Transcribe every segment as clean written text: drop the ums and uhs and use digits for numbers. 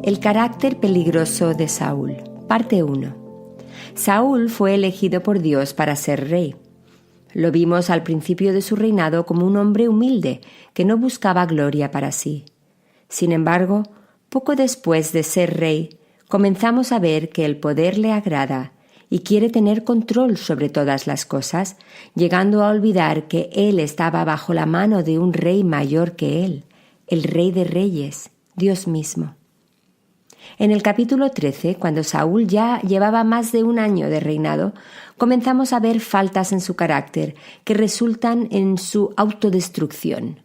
El carácter peligroso de Saúl. Parte 1. Saúl fue elegido por Dios para ser rey. Lo vimos al principio de su reinado como un hombre humilde que no buscaba gloria para sí. Sin embargo, poco después de ser rey, comenzamos a ver que el poder le agrada y quiere tener control sobre todas las cosas, llegando a olvidar que él estaba bajo la mano de un rey mayor que él, el Rey de Reyes, Dios mismo. En el capítulo 13, cuando Saúl ya llevaba más de un año de reinado, comenzamos a ver faltas en su carácter que resultan en su autodestrucción.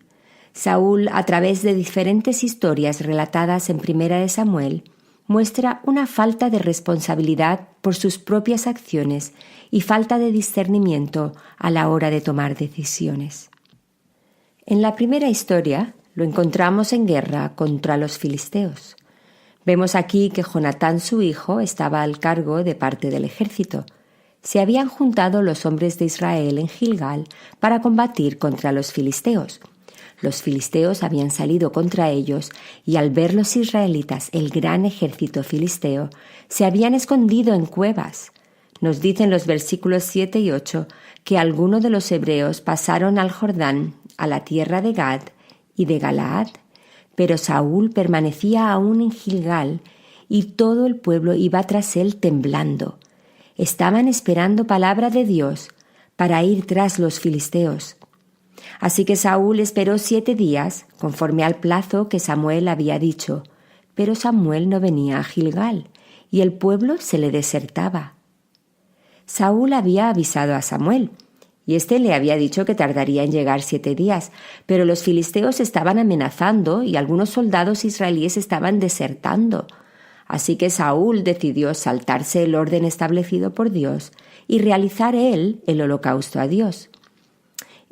Saúl, a través de diferentes historias relatadas en Primera de Samuel, muestra una falta de responsabilidad por sus propias acciones y falta de discernimiento a la hora de tomar decisiones. En la primera historia lo encontramos en guerra contra los filisteos. Vemos aquí que Jonatán, su hijo, estaba al cargo de parte del ejército. Se habían juntado los hombres de Israel en Gilgal para combatir contra los filisteos. Los filisteos habían salido contra ellos y al ver los israelitas el gran ejército filisteo, se habían escondido en cuevas. Nos dicen los versículos 7 y 8 que algunos de los hebreos pasaron al Jordán, a la tierra de Gad y de Galaad, pero Saúl permanecía aún en Gilgal y todo el pueblo iba tras él temblando. Estaban esperando palabra de Dios para ir tras los filisteos. Así que Saúl esperó 7 días, conforme al plazo que Samuel había dicho, pero Samuel no venía a Gilgal y el pueblo se le desertaba. Saúl había avisado a Samuel, y éste le había dicho que tardaría en llegar 7 días, pero los filisteos estaban amenazando y algunos soldados israelíes estaban desertando. Así que Saúl decidió saltarse el orden establecido por Dios y realizar él el holocausto a Dios.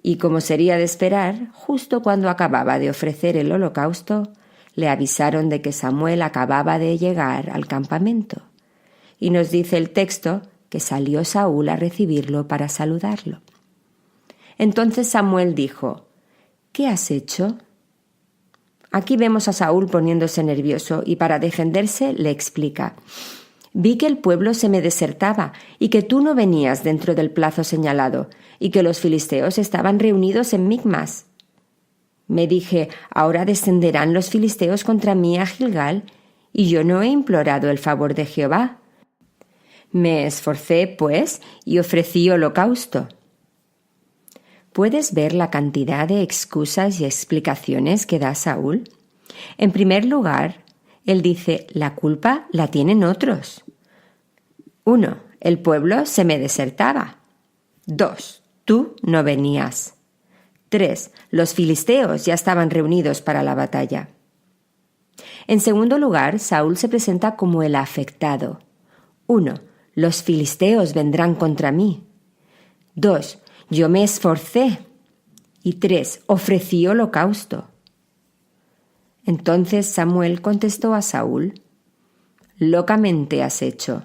Y como sería de esperar, justo cuando acababa de ofrecer el holocausto, le avisaron de que Samuel acababa de llegar al campamento. Y nos dice el texto que salió Saúl a recibirlo para saludarlo. Entonces Samuel dijo: ¿Qué has hecho? Aquí vemos a Saúl poniéndose nervioso y para defenderse le explica: Vi que el pueblo se me desertaba y que tú no venías dentro del plazo señalado y que los filisteos estaban reunidos en Micmas. Me dije: ahora descenderán los filisteos contra mí a Gilgal y yo no he implorado el favor de Jehová. Me esforcé, pues, y ofrecí holocausto. ¿Puedes ver la cantidad de excusas y explicaciones que da Saúl? En primer lugar, él dice: la culpa la tienen otros. 1. El pueblo se me desertaba. 2. Tú no venías. 3. Los filisteos ya estaban reunidos para la batalla. En segundo lugar, Saúl se presenta como el afectado. 1. Los filisteos vendrán contra mí. 2. Yo me esforcé. Y 3. Ofrecí holocausto. Entonces Samuel contestó a Saúl: locamente has hecho.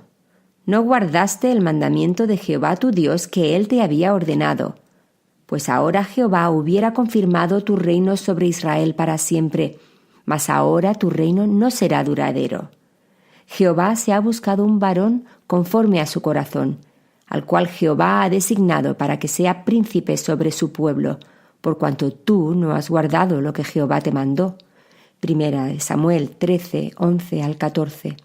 No guardaste el mandamiento de Jehová tu Dios que él te había ordenado, pues ahora Jehová hubiera confirmado tu reino sobre Israel para siempre, mas ahora tu reino no será duradero. Jehová se ha buscado un varón conforme a su corazón, al cual Jehová ha designado para que sea príncipe sobre su pueblo, por cuanto tú no has guardado lo que Jehová te mandó. Primera de Samuel 13, 11 al 14.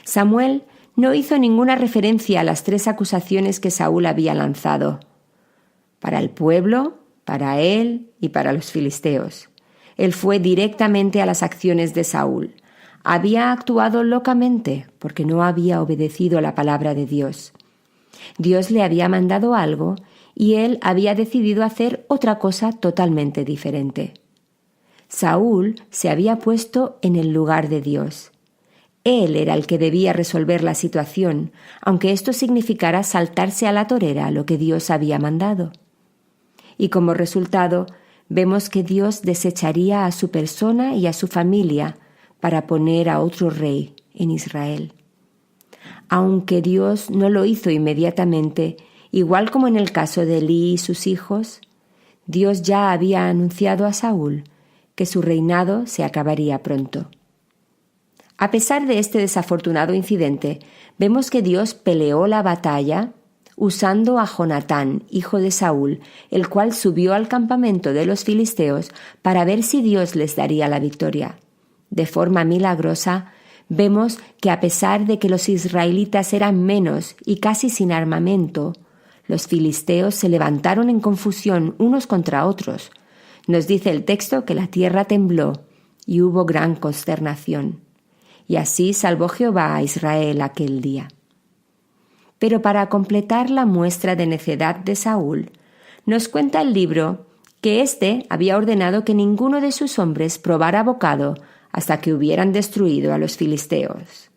Samuel no hizo ninguna referencia a las 3 acusaciones que Saúl había lanzado, para el pueblo, para él y para los filisteos. Él fue directamente a las acciones de Saúl. Había actuado locamente porque no había obedecido la palabra de Dios. Dios le había mandado algo y él había decidido hacer otra cosa totalmente diferente. Saúl se había puesto en el lugar de Dios. Él era el que debía resolver la situación, aunque esto significara saltarse a la torera lo que Dios había mandado. Y como resultado, vemos que Dios desecharía a su persona y a su familia para poner a otro rey en Israel. Aunque Dios no lo hizo inmediatamente, igual como en el caso de Elí y sus hijos, Dios ya había anunciado a Saúl que su reinado se acabaría pronto. A pesar de este desafortunado incidente, vemos que Dios peleó la batalla usando a Jonatán, hijo de Saúl, el cual subió al campamento de los filisteos para ver si Dios les daría la victoria. De forma milagrosa, vemos que a pesar de que los israelitas eran menos y casi sin armamento, los filisteos se levantaron en confusión unos contra otros. Nos dice el texto que la tierra tembló y hubo gran consternación. Y así salvó Jehová a Israel aquel día. Pero para completar la muestra de necedad de Saúl, nos cuenta el libro que éste había ordenado que ninguno de sus hombres probara bocado hasta que hubieran destruido a los filisteos.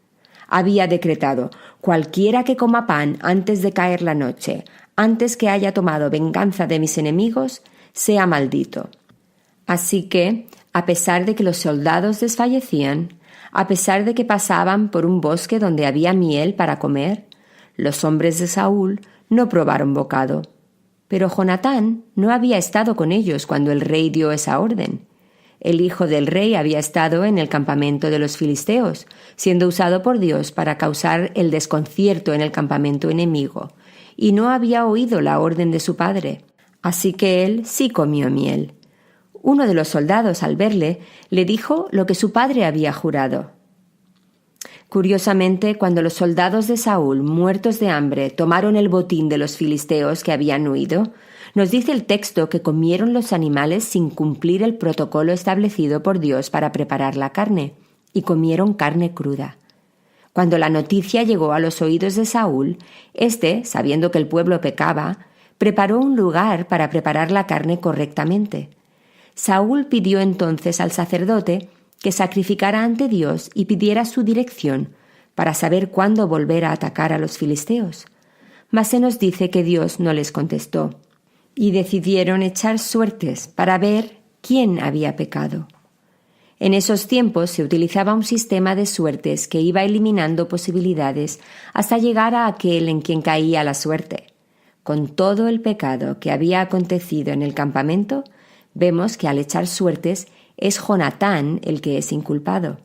Había decretado: cualquiera que coma pan antes de caer la noche, antes que haya tomado venganza de mis enemigos, sea maldito. Así que, a pesar de que los soldados desfallecían, a pesar de que pasaban por un bosque donde había miel para comer, los hombres de Saúl no probaron bocado. Pero Jonatán no había estado con ellos cuando el rey dio esa orden. El hijo del rey había estado en el campamento de los filisteos, siendo usado por Dios para causar el desconcierto en el campamento enemigo, y no había oído la orden de su padre. Así que él sí comió miel. Uno de los soldados, al verle, le dijo lo que su padre había jurado. Curiosamente, cuando los soldados de Saúl, muertos de hambre, tomaron el botín de los filisteos que habían huido, nos dice el texto que comieron los animales sin cumplir el protocolo establecido por Dios para preparar la carne, y comieron carne cruda. Cuando la noticia llegó a los oídos de Saúl, éste, sabiendo que el pueblo pecaba, preparó un lugar para preparar la carne correctamente. Saúl pidió entonces al sacerdote que sacrificara ante Dios y pidiera su dirección para saber cuándo volver a atacar a los filisteos. Mas se nos dice que Dios no les contestó, y decidieron echar suertes para ver quién había pecado. En esos tiempos se utilizaba un sistema de suertes que iba eliminando posibilidades hasta llegar a aquel en quien caía la suerte. Con todo el pecado que había acontecido en el campamento, vemos que al echar suertes es Jonatán el que es inculpado.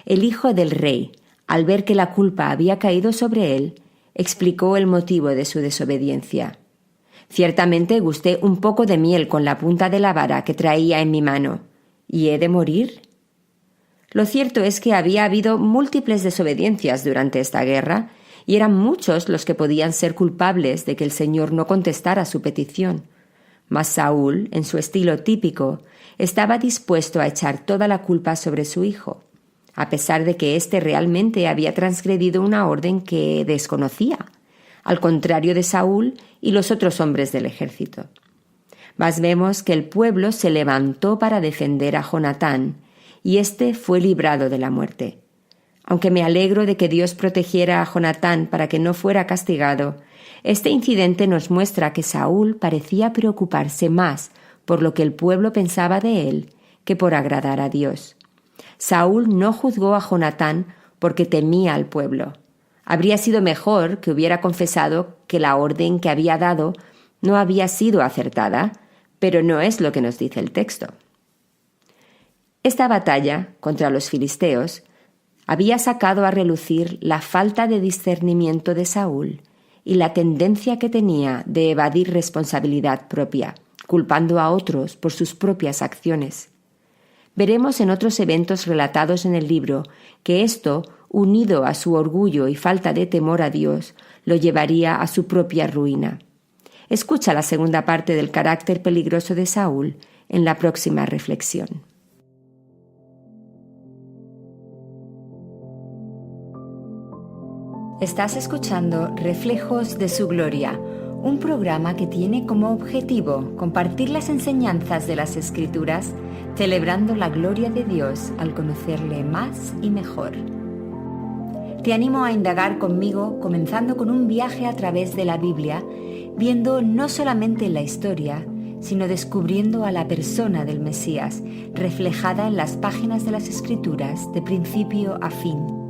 El hijo del rey, al ver que la culpa había caído sobre él, explicó el motivo de su desobediencia. «Ciertamente gusté un poco de miel con la punta de la vara que traía en mi mano. ¿Y he de morir?» Lo cierto es que había habido múltiples desobediencias durante esta guerra, y eran muchos los que podían ser culpables de que el Señor no contestara su petición. Mas Saúl, en su estilo típico, estaba dispuesto a echar toda la culpa sobre su hijo, a pesar de que éste realmente había transgredido una orden que desconocía, al contrario de Saúl y los otros hombres del ejército. Mas vemos que el pueblo se levantó para defender a Jonatán, y éste fue librado de la muerte. Aunque me alegro de que Dios protegiera a Jonatán para que no fuera castigado, este incidente nos muestra que Saúl parecía preocuparse más por lo que el pueblo pensaba de él que por agradar a Dios. Saúl no juzgó a Jonatán porque temía al pueblo. Habría sido mejor que hubiera confesado que la orden que había dado no había sido acertada, pero no es lo que nos dice el texto. Esta batalla contra los filisteos había sacado a relucir la falta de discernimiento de Saúl y la tendencia que tenía de evadir responsabilidad propia, culpando a otros por sus propias acciones. Veremos en otros eventos relatados en el libro que esto, unido a su orgullo y falta de temor a Dios, lo llevaría a su propia ruina. Escucha la segunda parte del carácter peligroso de Saúl en la próxima reflexión. Estás escuchando Reflejos de su Gloria, un programa que tiene como objetivo compartir las enseñanzas de las Escrituras, celebrando la gloria de Dios al conocerle más y mejor. Te animo a indagar conmigo, comenzando con un viaje a través de la Biblia, viendo no solamente la historia, sino descubriendo a la persona del Mesías, reflejada en las páginas de las Escrituras de principio a fin.